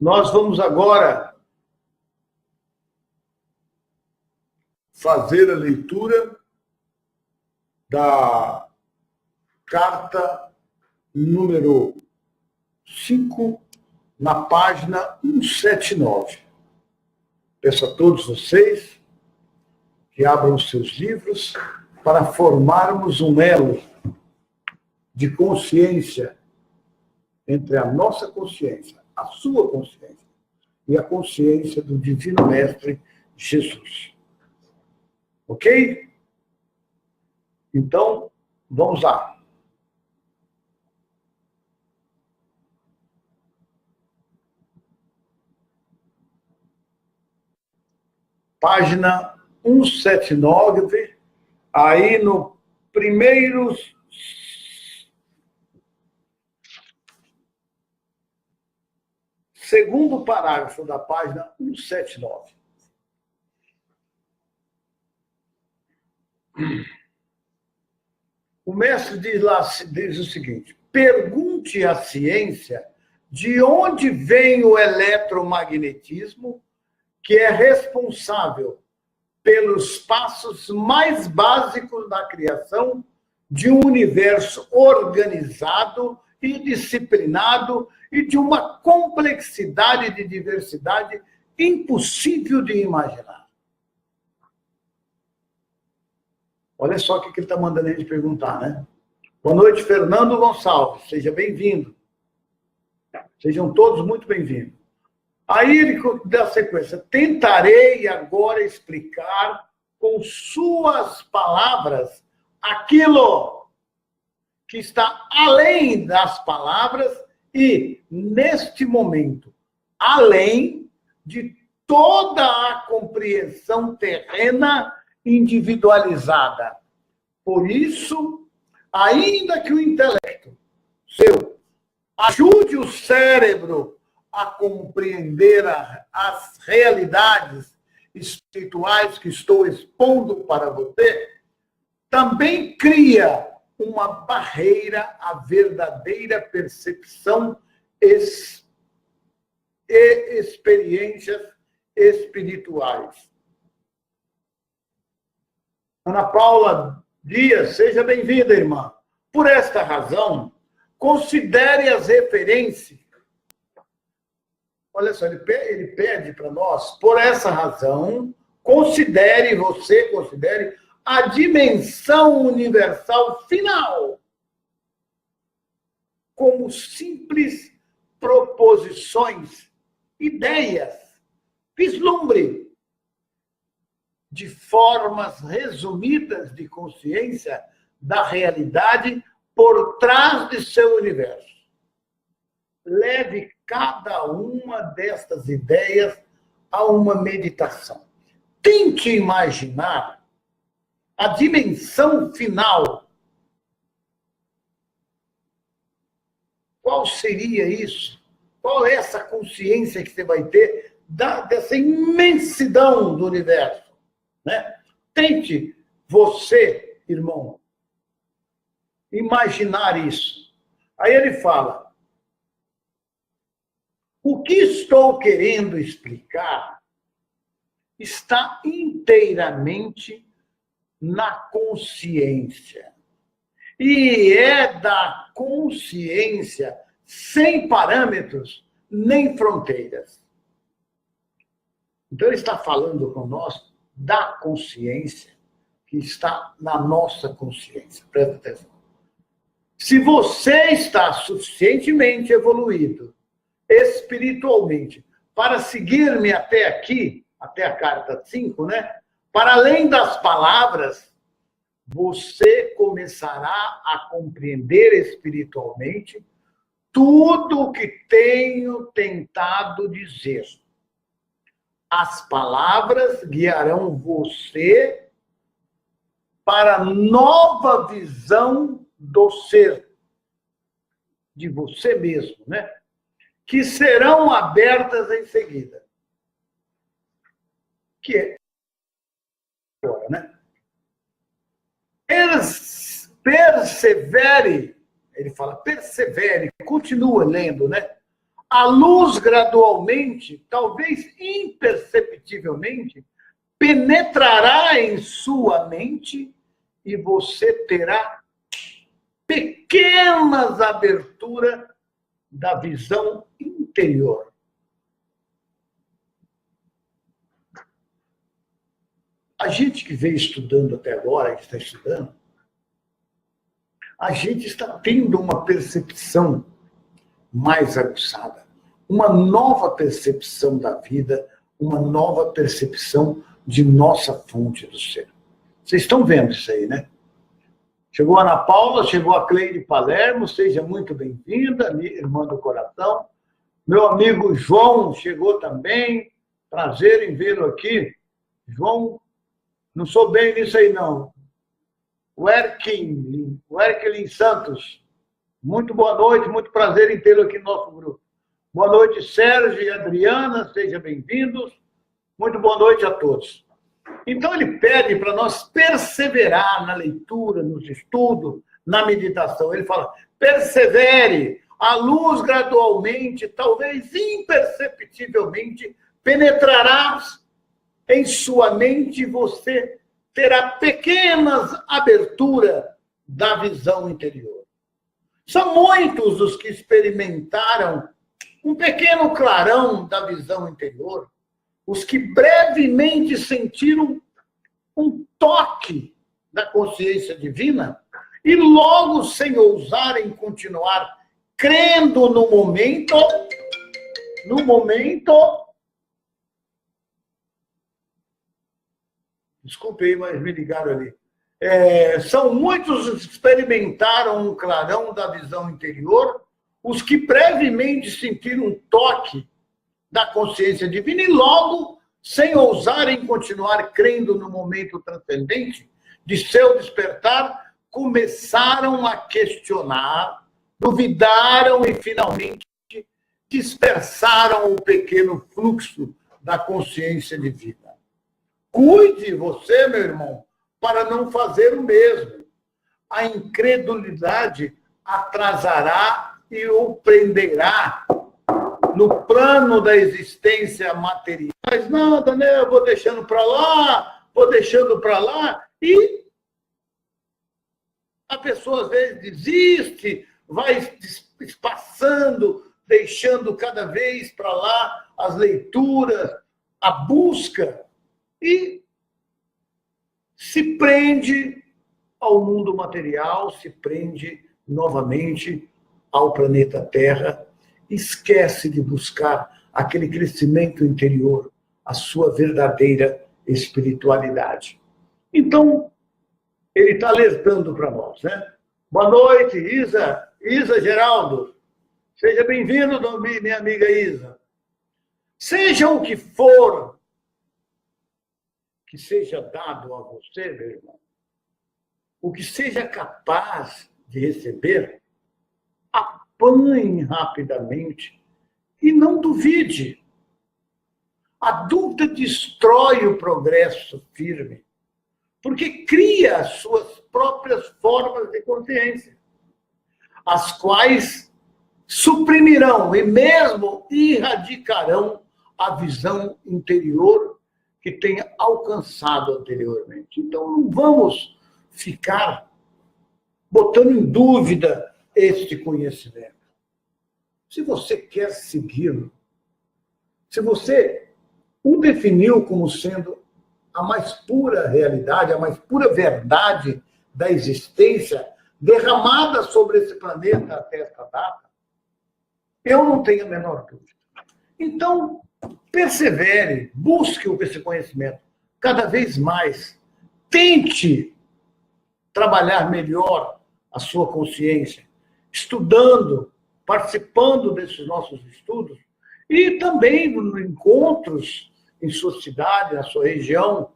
Nós vamos agora fazer a leitura da carta número 5, na página 179. Peço a todos vocês que abram os seus livros para formarmos um elo de consciência entre a nossa consciência, a sua consciência e a consciência do Divino Mestre Jesus. Ok? Então, vamos lá. Página 179, aí no primeiro segundo parágrafo da página 179. O mestre diz o seguinte: pergunte à ciência de onde vem o eletromagnetismo, que é responsável pelos passos mais básicos da criação de um universo organizado e disciplinado e de uma complexidade de diversidade impossível de imaginar. Olha só o que ele está mandando a gente perguntar, né? Boa noite, Fernando Gonçalves. Seja bem-vindo. Sejam todos muito bem-vindos. Aí ele dá a sequência. Tentarei agora explicar com suas palavras aquilo que está além das palavras e, neste momento, além de toda a compreensão terrena individualizada. Por isso, ainda que o intelecto seu ajude o cérebro a compreender as realidades espirituais que estou expondo para você, também cria uma barreira à verdadeira percepção e experiências espirituais. Ana Paula Dias, seja bem-vinda, irmã. Por esta razão, considere as referências. Olha só, ele pede para nós, por essa razão, considere a dimensão universal final como simples proposições, ideias, vislumbre de formas resumidas de consciência da realidade por trás de seu universo. Leve cada uma destas ideias a uma meditação. Tente imaginar a dimensão final. Qual seria isso? Qual é essa consciência que você vai ter dessa imensidão do universo? Né? Tente você, irmão, imaginar isso. Aí ele fala: o que estou querendo explicar está inteiramente na consciência. E é da consciência sem parâmetros nem fronteiras. Então, ele está falando conosco da consciência que está na nossa consciência. Presta atenção. Se você está suficientemente evoluído espiritualmente para seguir-me até aqui, até a carta 5, né? Para além das palavras, você começará a compreender espiritualmente tudo o que tenho tentado dizer. As palavras guiarão você para nova visão do ser, de você mesmo, né? Que serão abertas em seguida. Que é agora, né? Persevere, ele fala, persevere, continua lendo, né? a luz gradualmente, talvez imperceptivelmente, penetrará em sua mente e você terá pequenas aberturas da visão interior. A gente que veio estudando até agora, que está estudando, a gente está tendo uma percepção mais aguçada, uma nova percepção da vida, uma nova percepção de nossa fonte do ser. Vocês estão vendo isso aí, né? Chegou a Ana Paula, chegou a Cleide Palermo, seja muito bem-vinda, minha irmã do coração. Meu amigo João chegou também, prazer em vê-lo aqui. João, não sou bem nisso aí, não. O Erquilin Santos, muito boa noite, muito prazer em tê-lo aqui no nosso grupo. Boa noite, Sérgio e Adriana, sejam bem-vindos. Muito boa noite a todos. Então, ele pede para nós perseverar na leitura, nos estudos, na meditação. Ele fala, persevere, a luz gradualmente, talvez imperceptivelmente, penetrará em sua mente e você terá pequenas aberturas da visão interior. São muitos os que experimentaram um pequeno clarão da visão interior, os que brevemente sentiram um toque da consciência divina e logo, sem ousarem continuar crendo no momento, desculpe aí, mas me ligaram ali. São muitos os que experimentaram um clarão da visão interior, os que brevemente sentiram um toque da consciência divina e logo, sem ousarem continuar crendo no momento transcendente de seu despertar, começaram a questionar, duvidaram e finalmente dispersaram o pequeno fluxo da consciência divina. Cuide você, meu irmão, para não fazer o mesmo. A incredulidade atrasará e o prenderá no plano da existência material. Mas nada, né? Eu vou deixando para lá, e a pessoa às vezes desiste, vai espaçando, deixando cada vez para lá as leituras, a busca, e se prende ao mundo material, se prende novamente ao planeta Terra, esquece de buscar aquele crescimento interior, a sua verdadeira espiritualidade. Então, ele está alertando para nós, né? Boa noite, Isa Geraldo. Seja bem-vindo, minha amiga Isa. Seja o que for que seja dado a você, meu irmão, o que seja capaz de receber, apanhe rapidamente e não duvide. A dúvida destrói o progresso firme, porque cria as suas próprias formas de consciência, as quais suprimirão e mesmo erradicarão a visão interior que tenha alcançado anteriormente. Então, não vamos ficar botando em dúvida este conhecimento. Se você quer segui-lo, se você o definiu como sendo a mais pura realidade, a mais pura verdade da existência derramada sobre esse planeta até esta data, eu não tenho a menor dúvida. Então, persevere, busque esse conhecimento cada vez mais. Tente trabalhar melhor a sua consciência, estudando, participando desses nossos estudos e também em encontros em sua cidade, na sua região.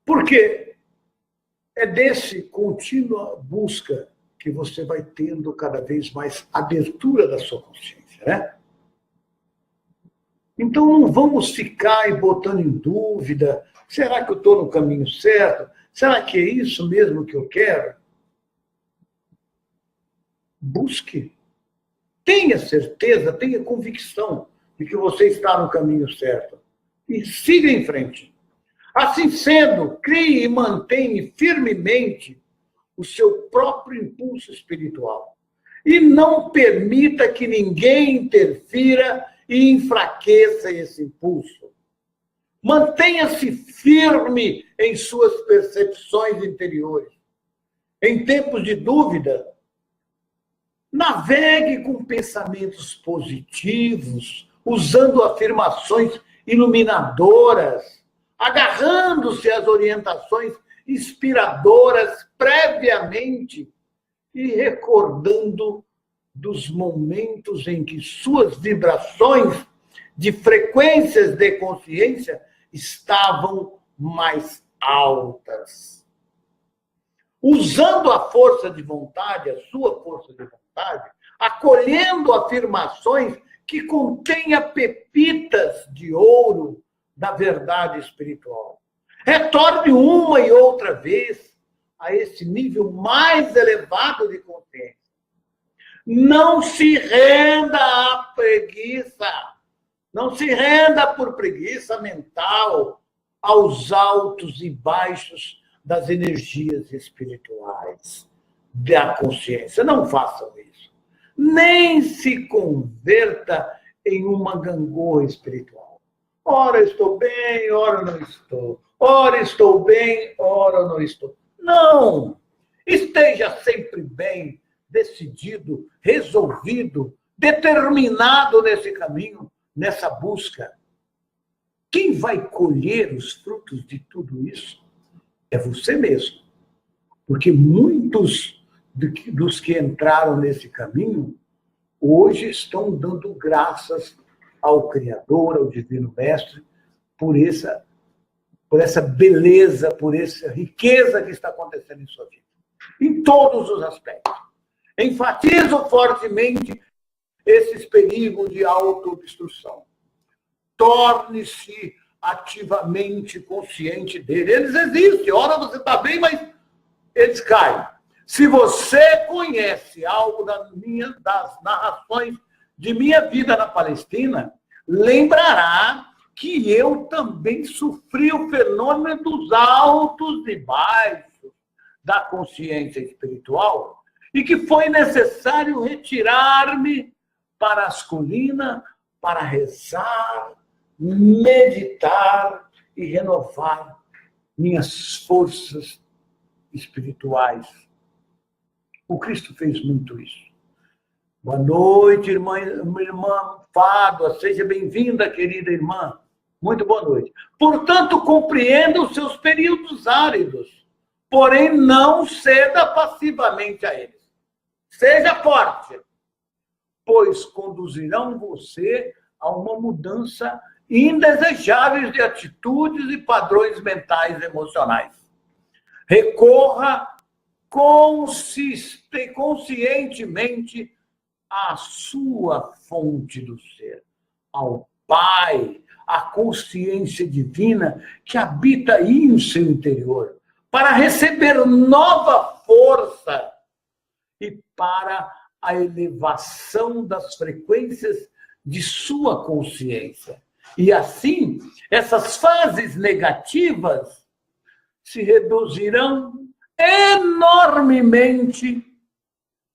Porque é desse contínua busca que você vai tendo cada vez mais abertura da sua consciência, né? Então, não vamos ficar aí botando em dúvida, será que eu estou no caminho certo? Será que é isso mesmo que eu quero? Busque. tenha certeza, tenha convicção de que você está no caminho certo. E siga em frente. Assim sendo, crie e mantenha firmemente o seu próprio impulso espiritual. E não permita que ninguém interfira e enfraqueça esse impulso. Mantenha-se firme em suas percepções interiores. Em tempos de dúvida, navegue com pensamentos positivos, usando afirmações iluminadoras, agarrando-se às orientações inspiradoras previamente e recordando dos momentos em que suas vibrações de frequências de consciência estavam mais altas. Usando a força de vontade, a sua força de vontade, acolhendo afirmações que contenha pepitas de ouro da verdade espiritual. Retorne uma e outra vez a esse nível mais elevado de consciência. Não se renda à preguiça. Não se renda por preguiça mental aos altos e baixos das energias espirituais da consciência. Não façam isso. Nem se converta em uma gangorra espiritual. Ora estou bem, ora não estou. Ora estou bem, ora não estou. Não! Esteja sempre bem, decidido, resolvido, determinado nesse caminho, nessa busca. Quem vai colher os frutos de tudo isso é você mesmo. Porque muitos dos que entraram nesse caminho, hoje estão dando graças ao Criador, ao Divino Mestre, por essa beleza, por essa riqueza que está acontecendo em sua vida. Em todos os aspectos. Enfatizo fortemente esses perigos de autoobstrução. Torne-se ativamente consciente dele. Eles existem. Ora você está bem, mas eles caem. Se você conhece algo das narrações de minha vida na Palestina, lembrará que eu também sofri o fenômeno dos altos e baixos da consciência espiritual e que foi necessário retirar-me para as colinas para rezar, meditar e renovar minhas forças espirituais. O Cristo fez muito isso. Boa noite, irmã Fábio. Seja bem-vinda, querida irmã. Muito boa noite. Portanto, compreenda os seus períodos áridos, porém não ceda passivamente a eles. Seja forte, pois conduzirão você a uma mudança indesejável de atitudes e padrões mentais e emocionais. Recorra conscientemente à sua fonte do ser, ao Pai, à consciência divina que habita aí no seu interior, para receber nova força e para a elevação das frequências de sua consciência. E assim, essas fases negativas se reduzirão enormemente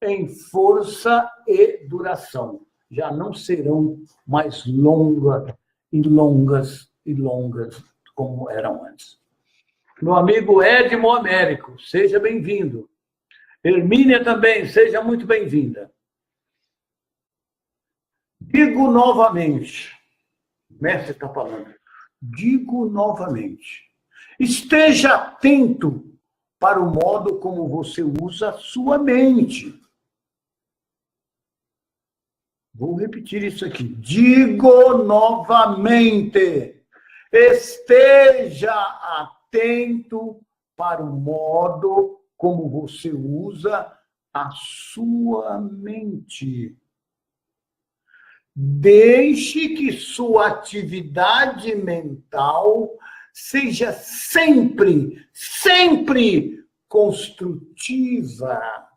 em força e duração. Já não serão mais longas como eram antes. Meu amigo Edmo Américo, seja bem-vindo. Hermínia também, seja muito bem-vinda. Digo novamente, o mestre está falando, digo novamente, esteja atento para o modo como você usa a sua mente. Vou repetir isso aqui. Digo novamente, esteja atento para o modo como você usa a sua mente. Deixe que sua atividade mental seja sempre construtiva,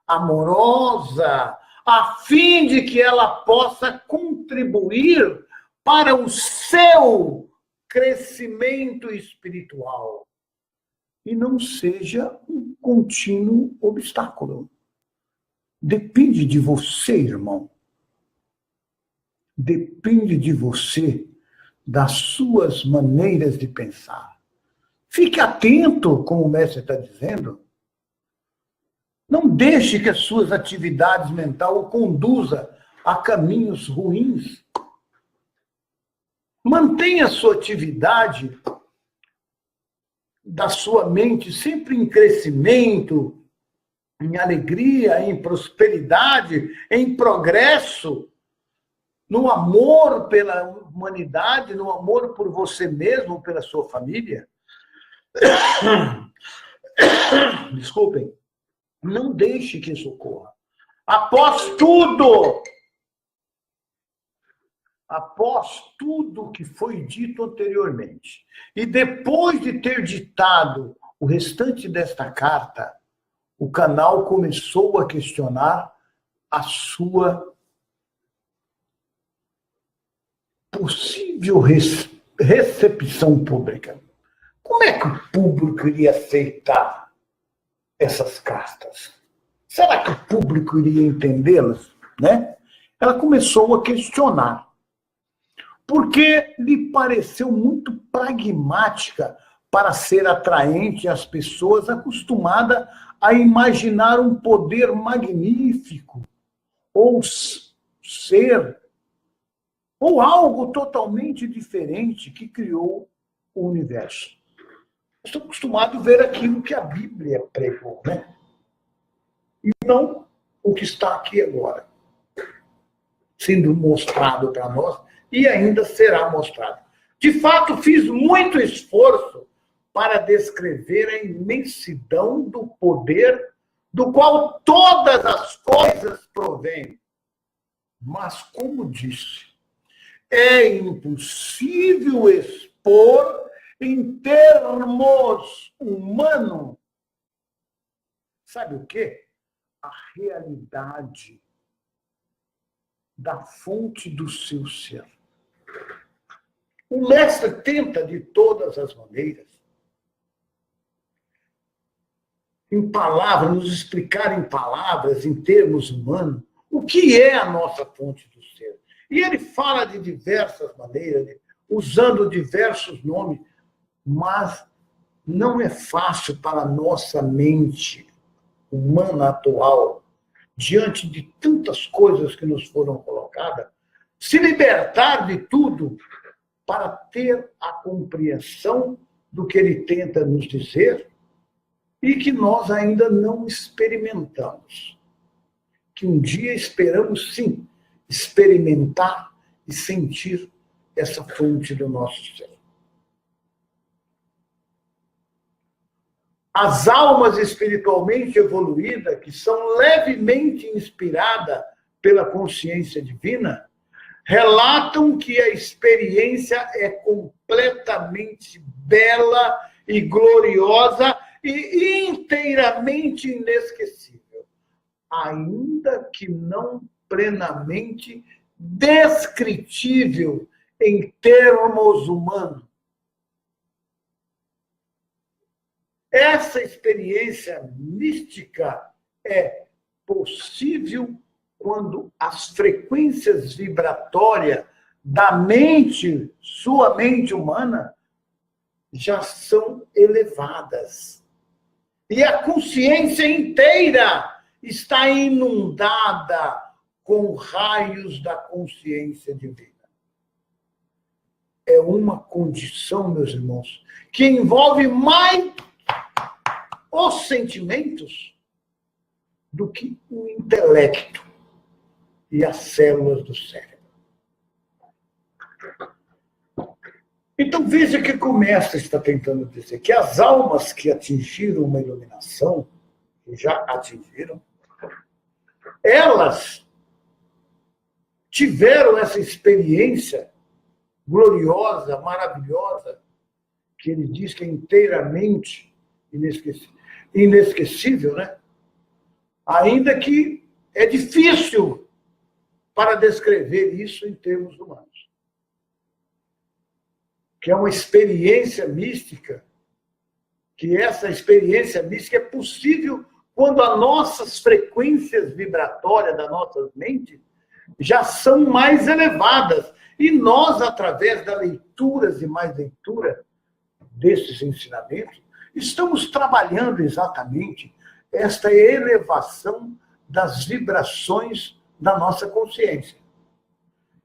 amorosa, a fim de que ela possa contribuir para o seu crescimento espiritual e não seja um contínuo obstáculo. Depende de você, irmão. Depende de você, das suas maneiras de pensar. Fique atento, como o mestre está dizendo. Não deixe que as suas atividades mentais o conduza a caminhos ruins. Mantenha a sua atividade da sua mente sempre em crescimento, em alegria, em prosperidade, em progresso, no amor pela humanidade, no amor por você mesmo, pela sua família. Desculpem. Não deixe que isso ocorra. Após tudo que foi dito anteriormente, e depois de ter ditado o restante desta carta, o canal começou a questionar a sua possível recepção pública. Como é que o público iria aceitar essas cartas? Será que o público iria entendê-las? Né? Ela começou a questionar, porque lhe pareceu muito pragmática para ser atraente às pessoas acostumadas a imaginar um poder magnífico, ou ser, ou algo totalmente diferente que criou o universo. Estou acostumado a ver aquilo que a Bíblia pregou, né? E não o que está aqui agora, sendo mostrado para nós e ainda será mostrado. De fato, fiz muito esforço para descrever a imensidão do poder do qual todas as coisas provêm. Mas, como disse, é impossível expor em termos humanos, sabe o quê? A realidade da fonte do seu ser. O mestre tenta, de todas as maneiras, em palavras, nos explicar em palavras, em termos humanos, o que é a nossa fonte do ser. E ele fala de diversas maneiras, usando diversos nomes, mas não é fácil para a nossa mente humana atual, diante de tantas coisas que nos foram colocadas, se libertar de tudo para ter a compreensão do que ele tenta nos dizer e que nós ainda não experimentamos. Que um dia esperamos, sim, experimentar e sentir essa fonte do nosso ser. As almas espiritualmente evoluídas, que são levemente inspiradas pela consciência divina, relatam que a experiência é completamente bela e gloriosa e inteiramente inesquecível, ainda que não plenamente descritível em termos humanos. Essa experiência mística é possível quando as frequências vibratórias da mente, sua mente humana, já são elevadas. E a consciência inteira está inundada com raios da consciência divina. É uma condição, meus irmãos, que envolve mais os sentimentos do que o intelecto e as células do cérebro. Então, veja que o mestre está tentando dizer que as almas que atingiram uma iluminação, que já atingiram, elas tiveram essa experiência gloriosa, maravilhosa, que ele diz que é inteiramente inesquecível, né? Ainda que É difícil para descrever isso em termos humanos. Que é uma experiência mística, que essa experiência mística é possível quando as nossas frequências vibratórias da nossa mente já são mais elevadas. E nós, através das leituras e mais leitura desses ensinamentos, estamos trabalhando exatamente esta elevação das vibrações da nossa consciência.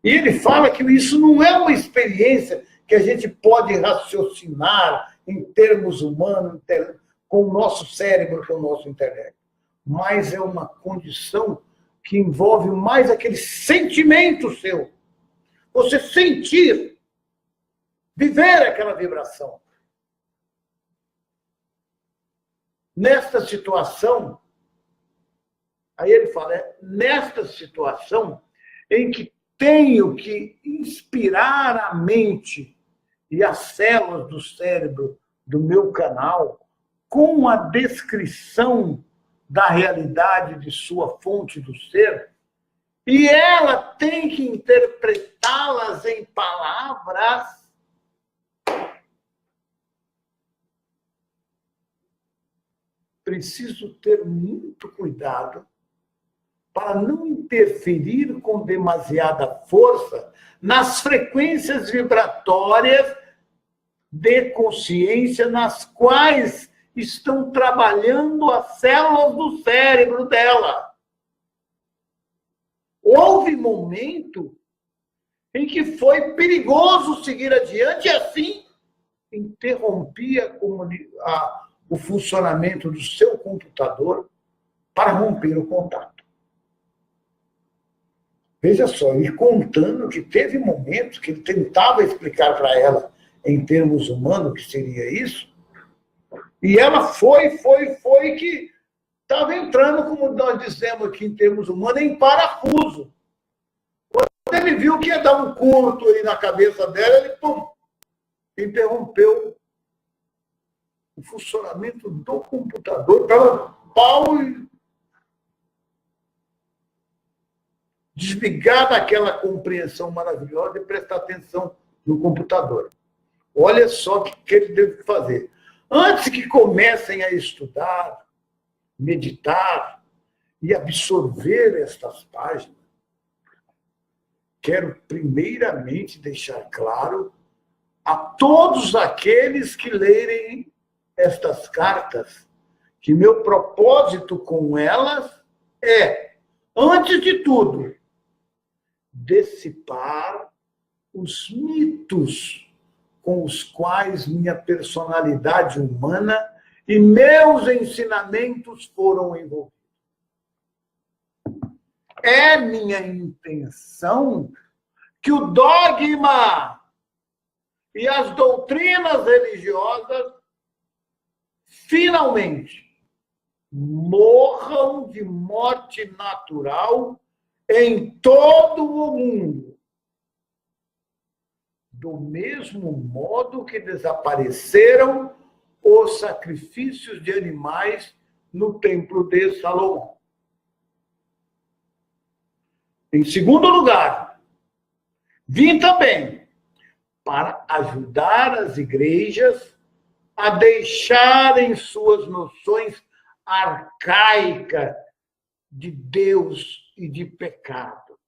E ele fala que isso não é uma experiência que a gente pode raciocinar em termos humanos, com o nosso cérebro, com o nosso intelecto, mas é uma condição que envolve mais aquele sentimento seu. Você sentir, viver aquela vibração. Nesta situação, aí ele fala, nesta situação em que tenho que inspirar a mente e as células do cérebro do meu canal com a descrição da realidade de sua fonte do ser, e ela tem que interpretá-las em palavras. Preciso ter muito cuidado para não interferir com demasiada força nas frequências vibratórias de consciência nas quais estão trabalhando as células do cérebro dela. Houve momento em que foi perigoso seguir adiante e assim interrompia o funcionamento do seu computador para romper o contato. Veja só, ele contando que teve momentos que ele tentava explicar para ela, em termos humanos, o que seria isso, e ela foi que estava entrando, como nós dizemos aqui em termos humanos, em parafuso. Quando ele viu que ia dar um curto aí na cabeça dela, ele, pum, interrompeu o funcionamento do computador para pau e desligar daquela compreensão maravilhosa e prestar atenção no computador. Olha só o que ele deve fazer. Antes que comecem a estudar, meditar e absorver estas páginas, quero primeiramente deixar claro a todos aqueles que lerem estas cartas que meu propósito com elas é, antes de tudo, dissipar os mitos com os quais minha personalidade humana e meus ensinamentos foram envolvidos. É minha intenção que o dogma e as doutrinas religiosas finalmente morram de morte natural em todo o mundo, do mesmo modo que desapareceram os sacrifícios de animais no templo de Salomão. Em segundo lugar, vim também para ajudar as igrejas a deixarem suas noções arcaicas de Deus e de pecado.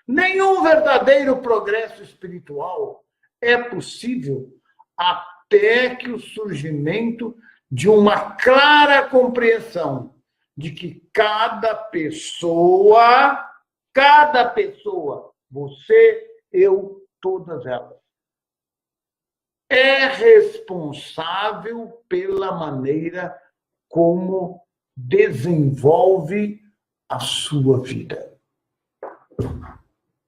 Nenhum verdadeiro progresso espiritual é possível até que o surgimento de uma clara compreensão de que cada pessoa, você, eu, todas elas, é responsável pela maneira como desenvolve a sua vida.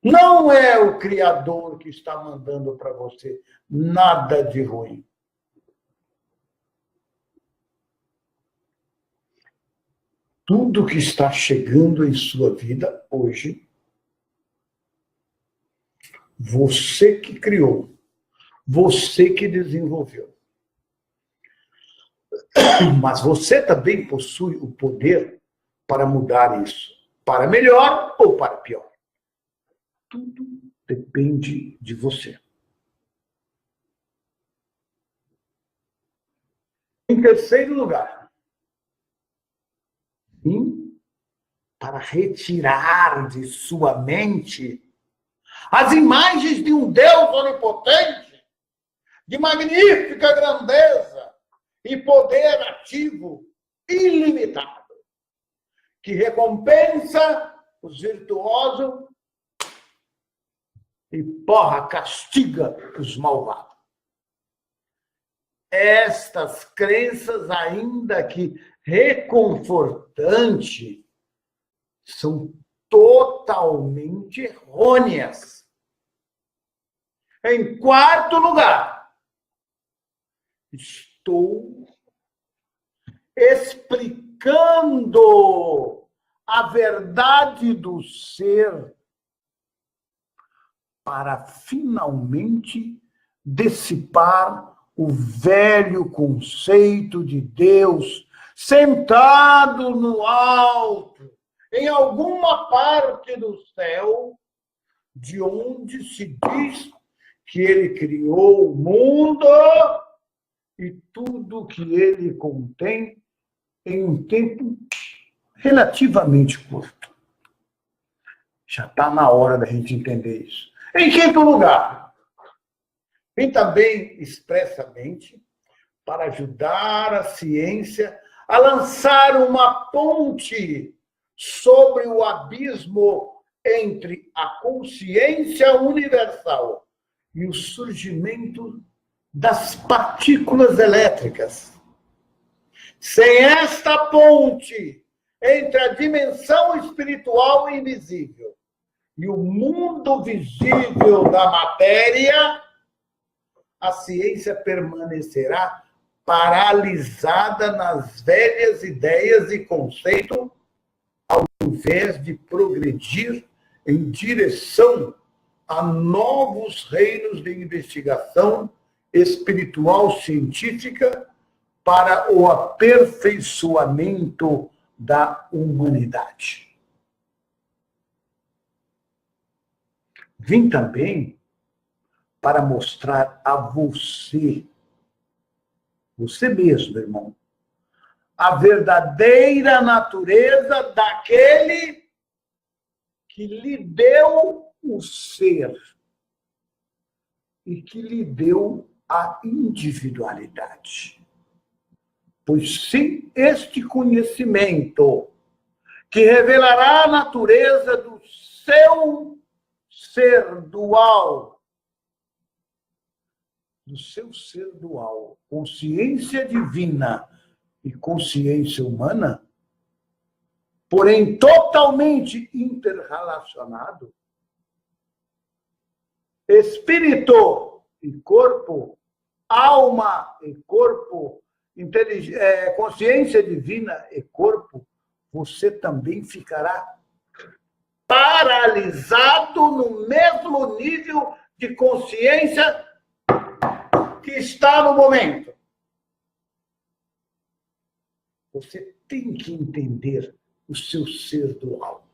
Não é o Criador que está mandando para você nada de ruim. Tudo que está chegando em sua vida hoje, você que criou, você que desenvolveu. Mas você também possui o poder para mudar isso, para melhor ou para pior. Tudo depende de você. Em terceiro lugar, para retirar de sua mente as imagens de um Deus onipotente, de magnífica grandeza e poder ativo ilimitado, que recompensa os virtuosos e castiga os malvados. Estas crenças, ainda que reconfortantes, são totalmente errôneas. Em quarto lugar, estou explicando a verdade do ser para finalmente dissipar o velho conceito de Deus sentado no alto, em alguma parte do céu, de onde se diz que ele criou o mundo e tudo que ele contém em um tempo relativamente curto. Já está na hora da gente entender isso. Em quinto lugar, vem também expressamente para ajudar a ciência a lançar uma ponte sobre o abismo entre a consciência universal e o surgimento das partículas elétricas. Sem esta ponte entre a dimensão espiritual invisível e o mundo visível da matéria, a ciência permanecerá paralisada nas velhas ideias e conceitos, ao invés de progredir em direção a novos reinos de investigação espiritual científica para o aperfeiçoamento da humanidade. Vim também para mostrar a você mesmo, irmão, a verdadeira natureza daquele que lhe deu o ser e que lhe deu a individualidade. Pois sem este conhecimento, que revelará a natureza do seu ser dual, consciência divina e consciência humana, porém totalmente interrelacionado, espírito e corpo, alma e corpo, consciência divina e corpo, você também ficará paralisado no mesmo nível de consciência que está no momento. Você tem que entender o seu ser dual.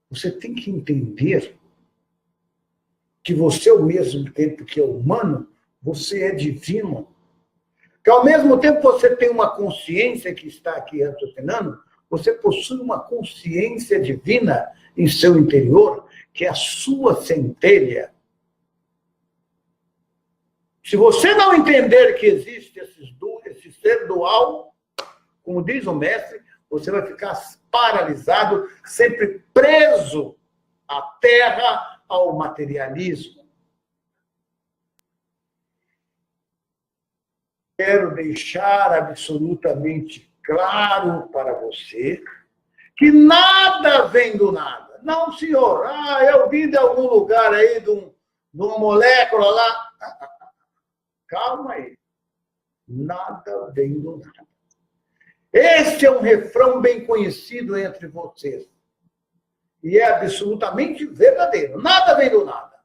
Você tem que entender que você, ao mesmo tempo que é humano, você é divino. Que ao mesmo tempo você tem uma consciência que está aqui raciocinando, você possui uma consciência divina em seu interior, que é a sua centelha. Se você não entender que existe esse ser dual, como diz o mestre, você vai ficar paralisado, sempre preso à terra, ao materialismo. Quero deixar absolutamente claro para você que nada vem do nada. Não, senhor, eu vim de algum lugar aí, de uma molécula lá. Calma aí. Nada vem do nada. Este é um refrão bem conhecido entre vocês. E é absolutamente verdadeiro. Nada vem do nada.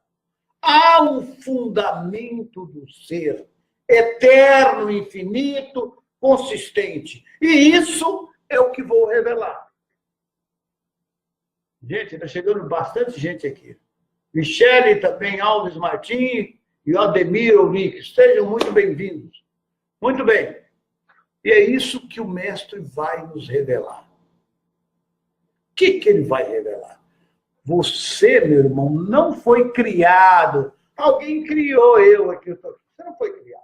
Há um fundamento do ser eterno, infinito, consistente. E isso é o que vou revelar. Gente, está chegando bastante gente aqui. Michele também, Alves Martins e Ademir Ourique. Sejam muito bem-vindos. Muito bem. E é isso que o mestre vai nos revelar. O que ele vai revelar? Você, meu irmão, não foi criado. Alguém criou eu aqui. Você não foi criado.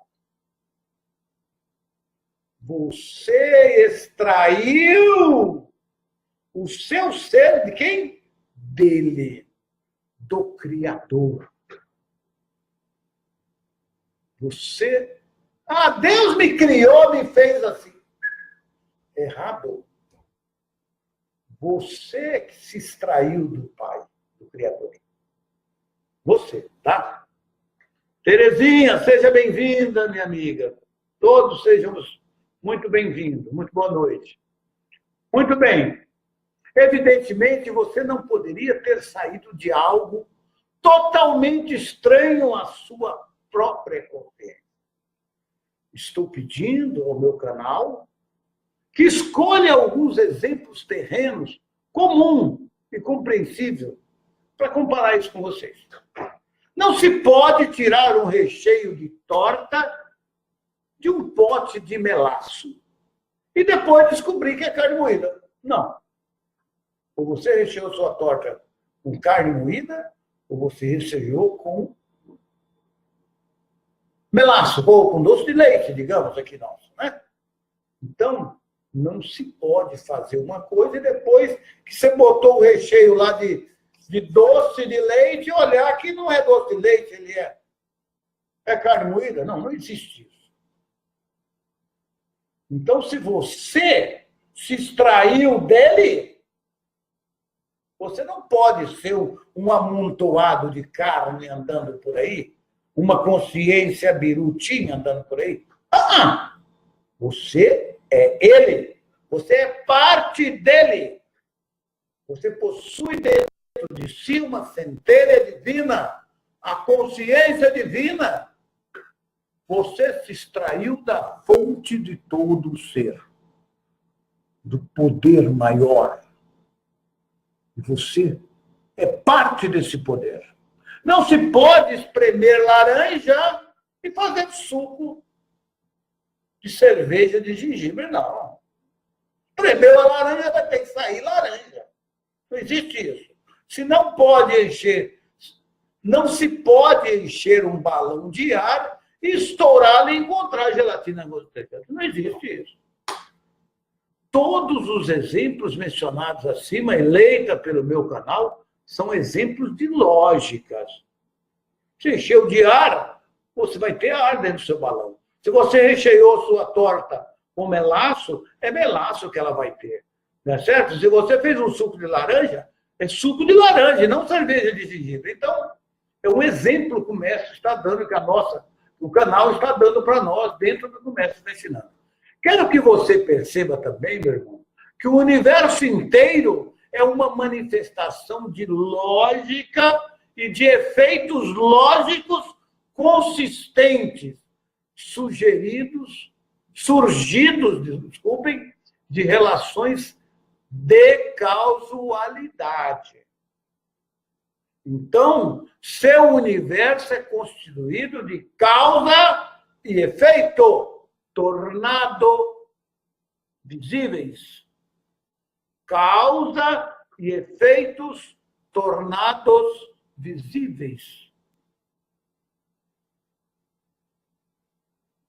Você extraiu o seu ser de quem? Dele, do Criador. Você... Deus me criou, me fez assim. Errado. Você que se extraiu do Pai, do Criador. Você, tá? Terezinha, seja bem-vinda, minha amiga. Todos sejam muito bem-vindos. Muito boa noite. Muito bem. Evidentemente, você não poderia ter saído de algo totalmente estranho à sua própria consciência. Estou pedindo ao meu canal que escolha alguns exemplos terrenos comum e compreensível para comparar isso com vocês. Não se pode tirar um recheio de torta de um pote de melaço e depois descobrir que é carne moída. Não. Ou você recheou sua torta com carne moída, ou você recheou com melaço, ou com doce de leite, digamos aqui nosso, né? Então, não se pode fazer uma coisa e depois que você botou o recheio lá de doce de leite, olhar que não é doce de leite, ele é carne moída. Não, não existe isso. Então, se você se extraiu dele, você não pode ser um amontoado de carne andando por aí, uma consciência birutinha andando por aí. Você é ele. Você é parte dele. Você possui dentro de si uma centelha divina, a consciência divina. Você se extraiu da fonte de todo o ser, do poder maior. E você é parte desse poder. Não se pode espremer laranja e fazer suco de cerveja de gengibre, não. Espremeu a laranja, vai ter que sair laranja. Não existe isso. Não se pode encher um balão de ar e estourá-lo e encontrar gelatina gostosa. Não existe isso. Todos os exemplos mencionados acima, eleita pelo meu canal, são exemplos de lógicas. Se encheu de ar, você vai ter ar dentro do seu balão. Se você recheou sua torta com melaço, é melaço que ela vai ter. Não é certo? Se você fez um suco de laranja, é suco de laranja, não cerveja de gengibre. Então, é um exemplo que o mestre está dando, que o canal está dando para nós, dentro do que o mestre está ensinando. Quero que você perceba também, meu irmão, que o universo inteiro é uma manifestação de lógica e de efeitos lógicos consistentes, surgidos, de relações de causalidade. Então, seu universo é constituído de causa e efeito, tornado visíveis. Causa e efeitos tornados visíveis.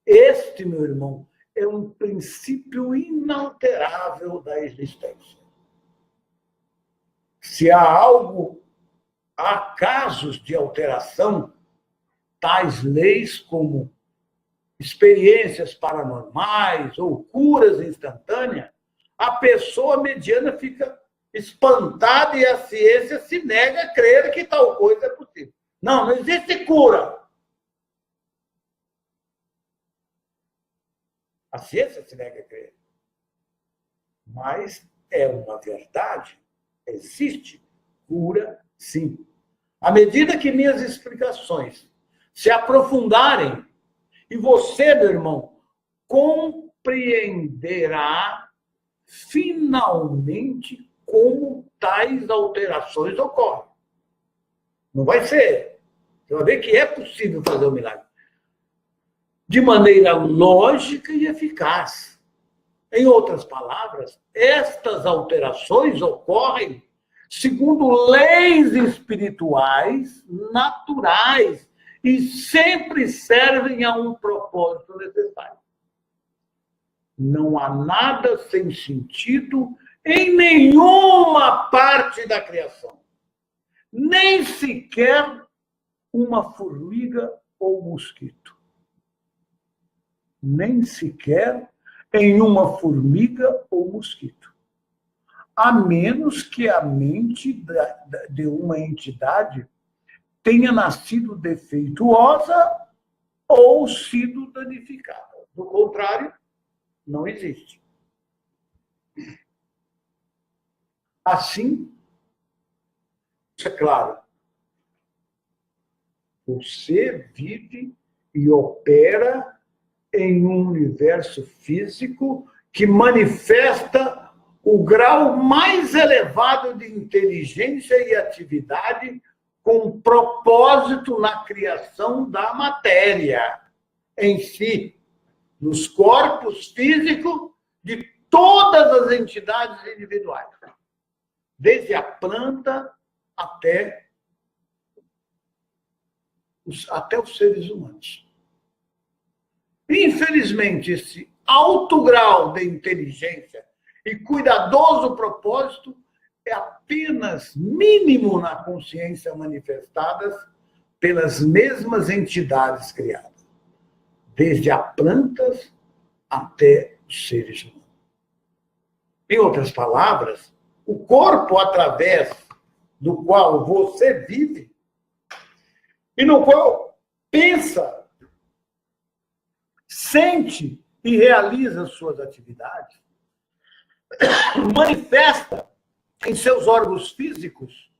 Este, meu irmão, é um princípio inalterável da existência. Se há casos de alteração, tais leis como experiências paranormais ou curas instantâneas, a pessoa mediana fica espantada e a ciência se nega a crer que tal coisa é possível. Não existe cura. A ciência se nega a crer. Mas é uma verdade. Existe cura, sim. À medida que minhas explicações se aprofundarem E você, meu irmão, compreenderá finalmente como tais alterações ocorrem. Não vai ser. Você vai ver que é possível fazer o milagre. De maneira lógica e eficaz. Em outras palavras, estas alterações ocorrem segundo leis espirituais naturais e sempre servem a um propósito necessário. Não há nada sem sentido em nenhuma parte da criação, nem sequer uma formiga ou mosquito. Nem sequer em uma formiga ou mosquito. A menos que a mente de uma entidade tenha nascido defeituosa ou sido danificada. Do contrário, não existe. Assim, é claro, você vive e opera em um universo físico que manifesta o grau mais elevado de inteligência e atividade com propósito na criação da matéria em si, nos corpos físicos de todas as entidades individuais, desde a planta até os seres humanos. Infelizmente, esse alto grau de inteligência e cuidadoso propósito é apenas mínimo na consciência manifestadas pelas mesmas entidades criadas, desde as plantas até os seres humanos. Em outras palavras, o corpo através do qual você vive e no qual pensa, sente e realiza suas atividades, manifesta em seus órgãos físicos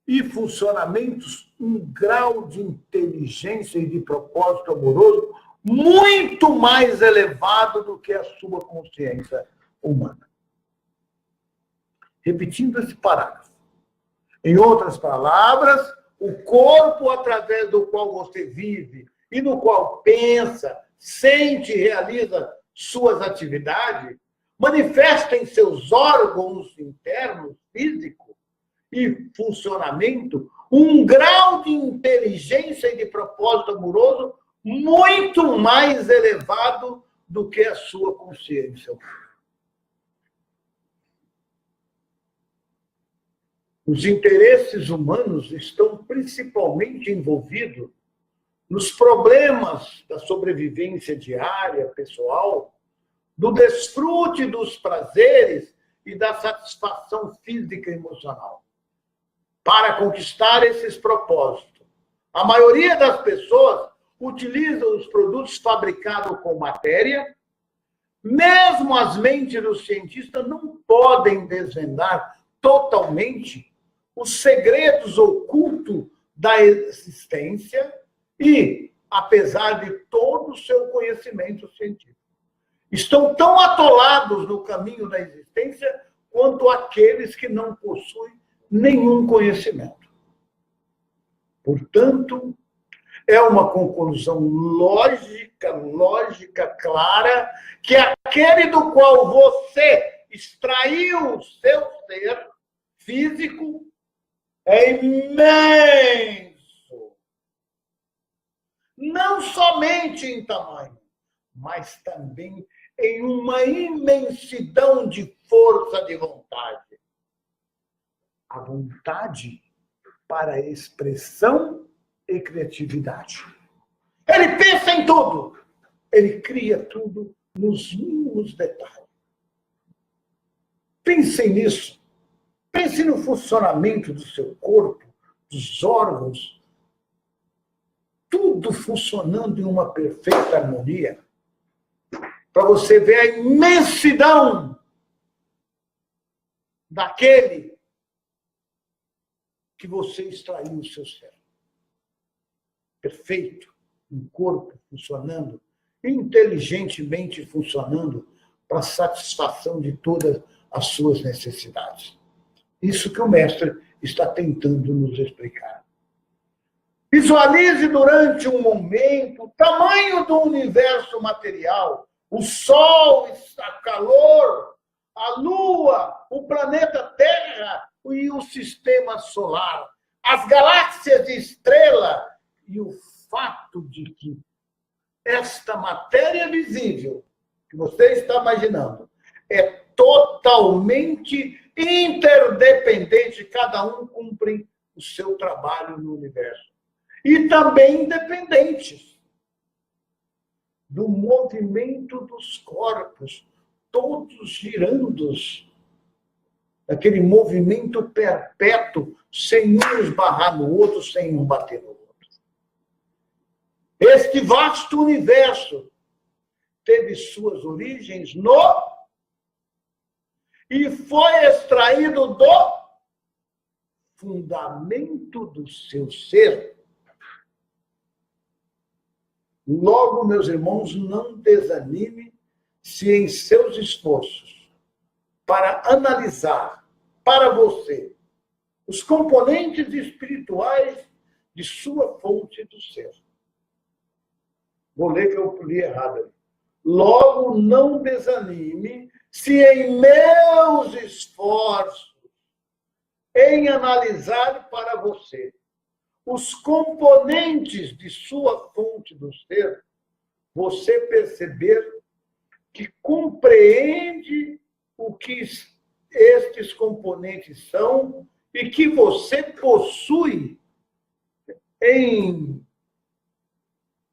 e funcionamentos um grau de inteligência e de propósito amoroso muito mais elevado do que a sua consciência humana. Repetindo esse parágrafo. Em outras palavras, o corpo através do qual você vive e no qual pensa, sente e realiza suas atividades, manifesta em seus órgãos internos, físico e funcionamento, um grau de inteligência e de propósito amoroso muito mais elevado do que a sua consciência. Os interesses humanos estão principalmente envolvidos nos problemas da sobrevivência diária, pessoal, do desfrute dos prazeres e da satisfação física e emocional. Para conquistar esses propósitos, a maioria das pessoas utiliza os produtos fabricados com matéria. Mesmo as mentes dos cientistas não podem desvendar totalmente os segredos ocultos da existência e, apesar de todo o seu conhecimento científico, estão tão atolados no caminho da existência quanto aqueles que não possuem nenhum conhecimento. Portanto, é uma conclusão lógica, clara, que aquele do qual você extraiu o seu ser físico é imenso. Não somente em tamanho, mas também em uma imensidão de força de vontade. A vontade para expressão e criatividade. Ele pensa em tudo. Ele cria tudo nos mínimos detalhes. Pensem nisso. Pense no funcionamento do seu corpo, dos órgãos, tudo funcionando em uma perfeita harmonia, para você ver a imensidão daquele que você extraiu o seu cérebro. Perfeito, um corpo funcionando, inteligentemente funcionando, para satisfação de todas as suas necessidades. Isso que o mestre está tentando nos explicar. Visualize durante um momento o tamanho do universo material, o Sol, o calor, a Lua, o planeta Terra e o sistema solar, as galáxias de estrela e o fato de que esta matéria visível que você está imaginando é totalmente interdependente, cada um cumpre o seu trabalho no universo. E também independentes do movimento dos corpos, todos girando, aquele movimento perpétuo, sem um esbarrar no outro, sem um bater no outro. Este vasto universo teve suas origens e foi extraído do fundamento do seu ser. Logo, meus irmãos, não desanime se em seus esforços para analisar para você os componentes espirituais de sua fonte do ser. Vou ler que eu li errado. Logo, não desanime se em meus esforços em analisar para você os componentes de sua fonte do ser, você perceber que compreende o que estes componentes são e que você possui em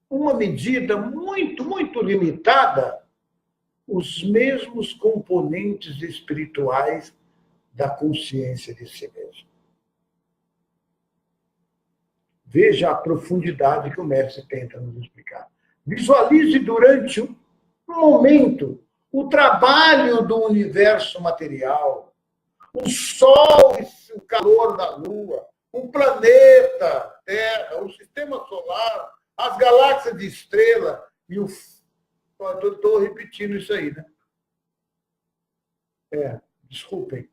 uma medida muito, muito limitada os mesmos componentes espirituais da consciência de si mesmo. Veja a profundidade que o mestre tenta nos explicar. Visualize durante um momento o trabalho do universo material, o Sol, o calor da Lua, o planeta Terra, o sistema solar, as galáxias de estrela e o... Estou repetindo isso aí, né? Desculpem.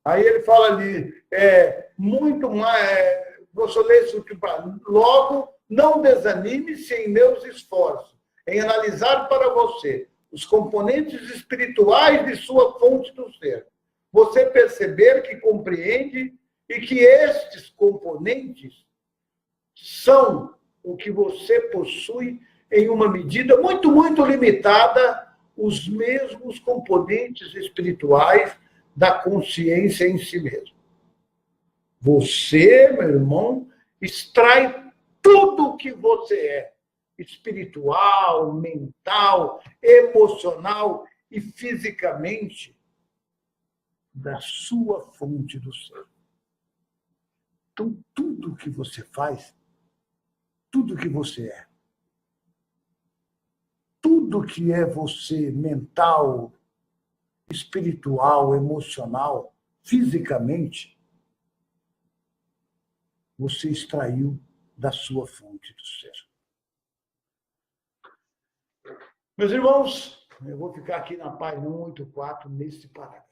Aí ele fala ali, muito mais, vou só ler isso aqui para... Logo, não desanime-se em meus esforços, em analisar para você os componentes espirituais de sua fonte do ser. Você perceber que compreende e que estes componentes são o que você possui em uma medida muito, muito limitada, os mesmos componentes espirituais da consciência em si mesmo. Você, meu irmão, extrai tudo o que você é, espiritual, mental, emocional e fisicamente, da sua fonte do ser. Então, tudo o que você faz, tudo o que você é, tudo que é você, mental, espiritual, emocional, fisicamente, você extraiu da sua fonte do ser. Meus irmãos, eu vou ficar aqui na página 184, nesse parágrafo.